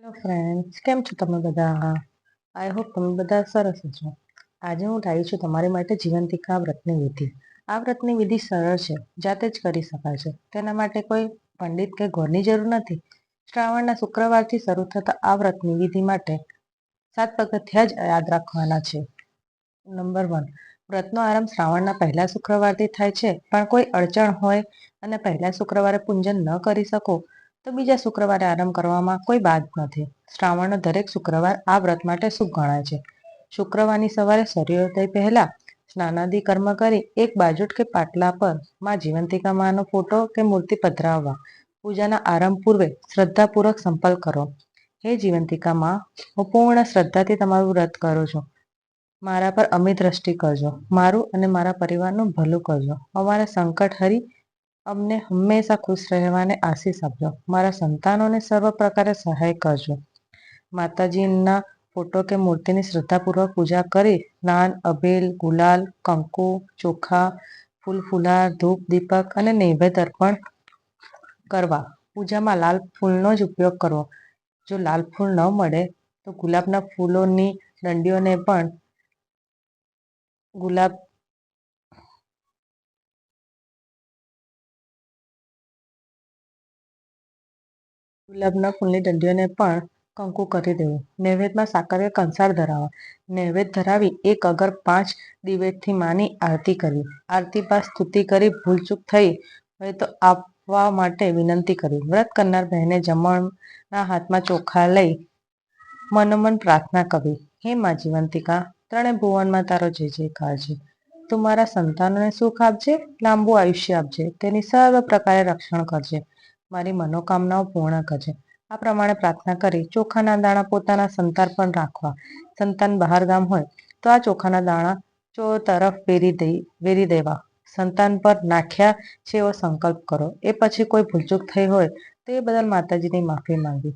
Hello friends, કેમ છો તમે બધા? આઈ હોપ તમે બધા સરસ છો. આજે હું લાવી છું તમારી માટે જીવંતિકા વ્રતની વિધિ. આ વ્રતની વિધિ સરળ છે, જાતે જ કરી શકાય છે. તેના માટે કોઈ પંડિત કે ઘોરની જરૂર નથી. શ્રાવણના શુક્રવારથી શરૂ થતા આ વ્રતની વિધિ માટે 7 પગથિયાં જ યાદ રાખવાના છે. નંબર 1, વ્રતનો આરંભ શ્રાવણના પહેલા શુક્રવારથી થાય છે, પણ કોઈ અડચણ હોય અને પહેલા શુક્રવારે પૂજન ન કરી શકો તો બીજા શુક્રવારે આરંભ કરવામાં કોઈ બાદ નથી. શ્રાવણનો દરેક શુક્રવાર આ વ્રત માટે શુભ ગણાય છે. શુક્રવારની સવારે સૂર્યોદય પહેલા સ્નાનાદિ કર્મ કરી એક બાજુટ કે પાટલા પર માં જીવંતિકા માનો ફોટો કે મૂર્તિ પધરાવવા. પૂજાના આરંભ પૂર્વે શ્રદ્ધાપૂર્વક સંકલ્પ કરો. હે જીવંતિકા માં, હું પૂર્ણ શ્રદ્ધાથી તમારું વ્રત કરું છું. મારા પર અમી દ્રષ્ટિ કરજો. મારું અને મારા પરિવારનું ભલું કરજો. અમારા સંકટ હરી અમને હંમેશા ખુશ રહેવાને આશીષ આપજો. મારા સંતાનોને સર્વ પ્રકારે સહાય કરજો. માતાજીના ફોટો કે મૂર્તિની શ્રદ્ધાપૂર્વક પૂજા કરી સ્નાન, અબીલ, ગુલાલ, કંકુ, ચોખા, ફૂલ, ફુલાર, ધૂપ, દીપક અને નૈવેદ્ય અર્પણ કરવા. પૂજામાં લાલ ફૂલનો જ ઉપયોગ કરવો. જો લાલ ફૂલ ન મળે તો ગુલાબના ફૂલોની દંડીઓને પણ ગુલાબના ફૂલની દંડીઓને પણ કંકુ કરી દેવું. નૈવેદ્યમાં સાકર કે કંસાર ધરાવવા. નૈવેદ્ય ધરાવી એક અગર 5 દિવેટથી માની આરતી કરવી. આરતી બાદ સ્તુતિ કરી ભૂલચૂક થઈ હોય તો આપવા માટે વિનંતી કરવી. વ્રત કરનાર બહેને જમણના હાથમાં ચોખા લઈ મનોમન પ્રાર્થના કરવી. હે મા જીવંતિકા, ત્રણે ભુવનમાં તારો જય જયકાર છે. તું મારા સંતાનોને સુખ આપજે, લાંબુ આયુષ્ય આપજે, તેની સર્વ પ્રકારે રક્ષણ કરજે, મારી મનોકામનાઓ પૂર્ણ કરજે. આ પ્રમાણે પ્રાર્થના કરી ચોખાના દાણા પોતાના સંતાન પર રાખવા. સંતાન બહાર ગામ હોય તો આ ચોખાના દાણા તરફ વેરી દેવા. સંતાન પર નાખ્યા છે એવો સંકલ્પ કરો. એ પછી કોઈ ભૂલચૂક થઈ હોય તો એ બદલ માતાજીની માફી માંગવી.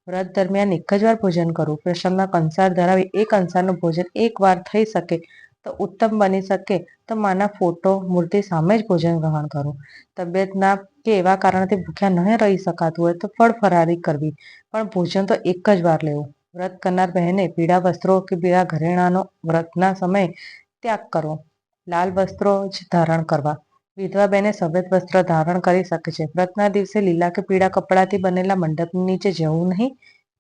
વ્રત દરમિયાન એક જ વાર ભોજન કરવું. પ્રસાદમાં કંસાર ધરાવી એક કંસારનું ભોજન એક વાર થઈ શકે તો ઉત્તમ, બની શકે તો માના ફોટો મૂર્તિ સામે જ ભોજન ગ્રહણ કરવું. તબિયતના કે એવા કારણથી ભૂખ્યા ન રહી શકાતું હોય તો ફળ ફરારી કરવી, પણ ભોજન તો એક જ વાર લેવું. વ્રત કરનાર બહેને પીળા વસ્ત્રો કે પીળા ઘરેણાંનો વ્રતના સમયે ત્યાગ કરવો. લાલ વસ્ત્રો જ ધારણ કરવા. વિધવા બહેને સફેદ વસ્ત્ર ધારણ કરી શકે છે. વ્રતના દિવસે લીલા કે પીળા કપડાથી બનેલા મંડપની નીચે જવું નહીં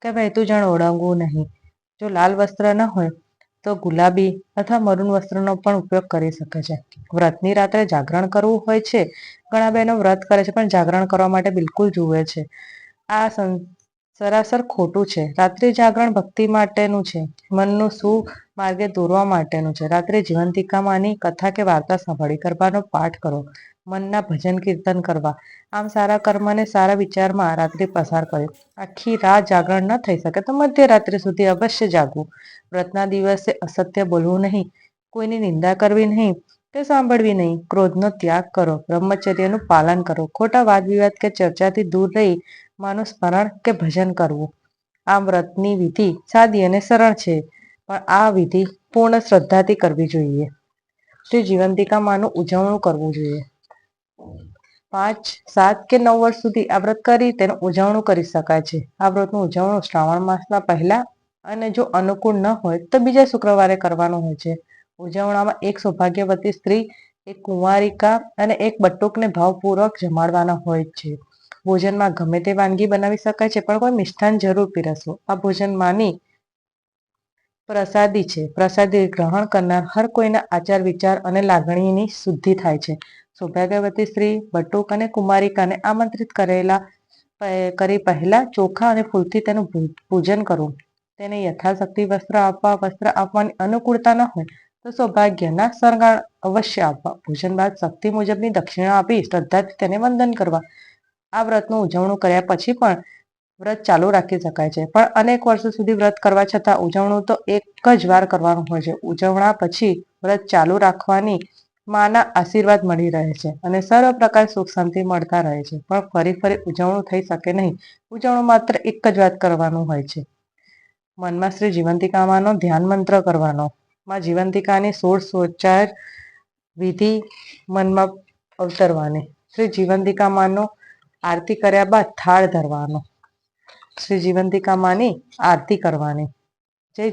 કે વહેતું જળ ઓળંગવું નહીં. જો લાલ વસ્ત્ર ન હોય તો ગુલાબી અથવા મરૂન વસ્ત્રનો પણ ઉપયોગ કરી શકે છે. વ્રતની રાત્રે જાગરણ કરવું હોય છે. ઘણા બહેનો વ્રત કરે છે પણ જાગરણ કરવા માટે બિલકુલ જુએ છે. આ સરાસર ખોટું છે. રાત્રિ જાગરણ ભક્તિ માટેનું છે. મનનું સુમાર્ગે દોરવા માટેનું છે. રાત્રે જીવંતિકા માની કથા કે વાર્તા સાંભળી, ગરબાનો પાઠ કરો, મનના ભજન કીર્તન કરવા. આમ સારા કર્મને સારા વિચારમાં રાત્રિ પસાર કરી. આખી રાત જાગરણ ન થઈ શકે તો મધ્યરાત્રિ સુધી અવશ્ય જાગવું. વ્રતના દિવસે અસત્ય બોલવું નહીં, કોઈની નિંદા કરવી નહીં કે સાંભળવી નહીં. ક્રોધનો ત્યાગ કરો. બ્રહ્મચર્યનું પાલન કરો. ખોટા વાદ વિવાદ કે ચર્ચાથી દૂર રહી માનું સ્મરણ કે ભજન કરવું. આ વ્રતની વિધિ સાદી અને સરળ છે, પણ આ વિધિ પૂર્ણ શ્રદ્ધાથી કરવી જોઈએ. શ્રી જીવંતિકા માનું ઉજવણું કરવું જોઈએ. 5, 7 કે 9 વર્ષ સુધી આ વ્રત કરી તેનું ઉજવણું કરી શકાય છે. આ વ્રતનું ઉજવણું શ્રાવણ માસના પહેલા અને જો અનુકૂળ ન હોય તો બીજા શુક્રવારે કરવાનું હોય છે. ઉજવણામાં એક સૌભાગ્યવતી સ્ત્રી, એક કુંવારિકા અને એક બટુકને ભાવપૂર્વક જમાડવાના હોય છે. ભોજનમાં ગમે તે વાનગી બનાવી શકાય છે, પણ કોઈ મિષ્ટાન જરૂર પીરસવું. આ ભોજન માની પ્રસાદી છે. પ્રસાદી ગ્રહણ કરનાર હર કોઈના આચાર વિચાર અને લાગણીની શુદ્ધિ થાય છે. સૌભાગ્યવતી સ્ત્રી, બટુક અને કુમારિકાને આમંત્રિત કરી પહેલા ચોખા અને ફૂલથી તેનું પૂજન કરવું. તેને યથાશક્તિ વસ્ત્ર આપવા. વસ્ત્ર આપવાની અનુકૂળતા ન હોય તો સૌભાગ્યના શણગાર અવશ્ય આપવા. ભોજન બાદ શક્તિ મુજબની દક્ષિણા આપી શ્રદ્ધાથી તેને વંદન કરવા. આ વ્રતનું ઉજવણું કર્યા પછી પણ વ્રત ચાલુ રાખી શકાય છે, પણ અનેક વર્ષો સુધી વ્રત કરવા છતાં ઉજવણું તો એક જ વાર કરવાનું હોય છે. ઉજવણા પછી વ્રત ચાલુ રાખવાની માના આશીર્વાદ મળી રહે છે અને સર્વ પ્રકાર સુખ શાંતિ મળતા રહે છે, પણ ફરી ફરી ઉજવણું થઈ શકે નહીં. ઉજવણું માત્ર એક જ વાત કરવાનું હોય છે. મનમાં શ્રી જીવંતિકા માનો ધ્યાન મંત્ર કરવાનો. માં જીવંતિકાની 16 વિધિ મનમાં અવતરવાની. શ્રી જીવંતિકા માનો આરતી કર્યા બાદ થાળ ધરવાનો. શ્રી જીવંતિકા માની આરતી કરવાની. જય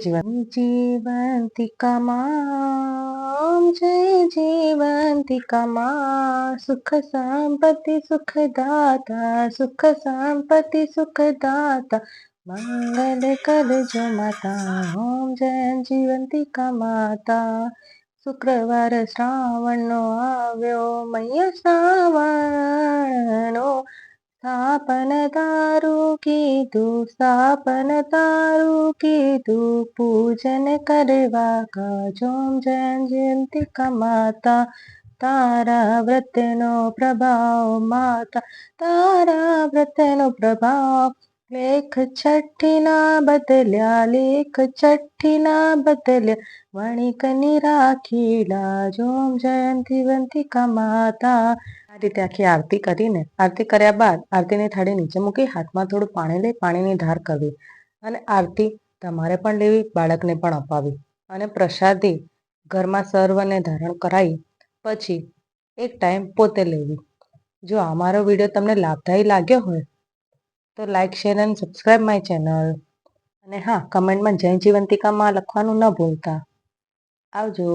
જીવંતિકા માં, જય જીવંતિકા માં, સુખ સંપત્તિ સુખદાતા, સુખ સંપત્તિ સુખદાતા, મંગલ કરજો માતા, ઓમ જય જીવંતિકા માતા. શુક્રવાર શ્રાવણનો આવ્યો મૈયા શ્રાવણનો, સ્થાપન તારું કીધું, સ્થાપન તારું કીધું, પૂજન કરવા કાજો જય જયંતિકા માતા. તારા વ્રતનો પ્રભાવ માતા, તારા વ્રતનો પ્રભાવ, લેખ છઠ્ઠીના બદલ્યા, લેખ છઠ્ઠીના બદલ્યા, વણિકની રાખી લાજો જયંતિવંતિકા માતા. આ રીતે આખી આરતી કરીને, આરતી કર્યા બાદ આરતીની થાળી નીચે મૂકી હાથમાં થોડું પાણી લઈ પાણીની ધાર કરવી અને આરતી તમારે પણ લેવી, બાળકને પણ અપાવી અને પ્રસાદી ઘરમાં સર્વને ધારણ કરાવી પછી એક ટાઈમ પોતે લેવી. જો અમારો વિડીયો તમને લાભદાયી લાગ્યો હોય તો લાઈક, શેર અને સબસ્ક્રાઈબ માય ચેનલ. અને હા, કમેન્ટમાં જય જીવંતિકામાં લખવાનું ન ભૂલતા. આવજો.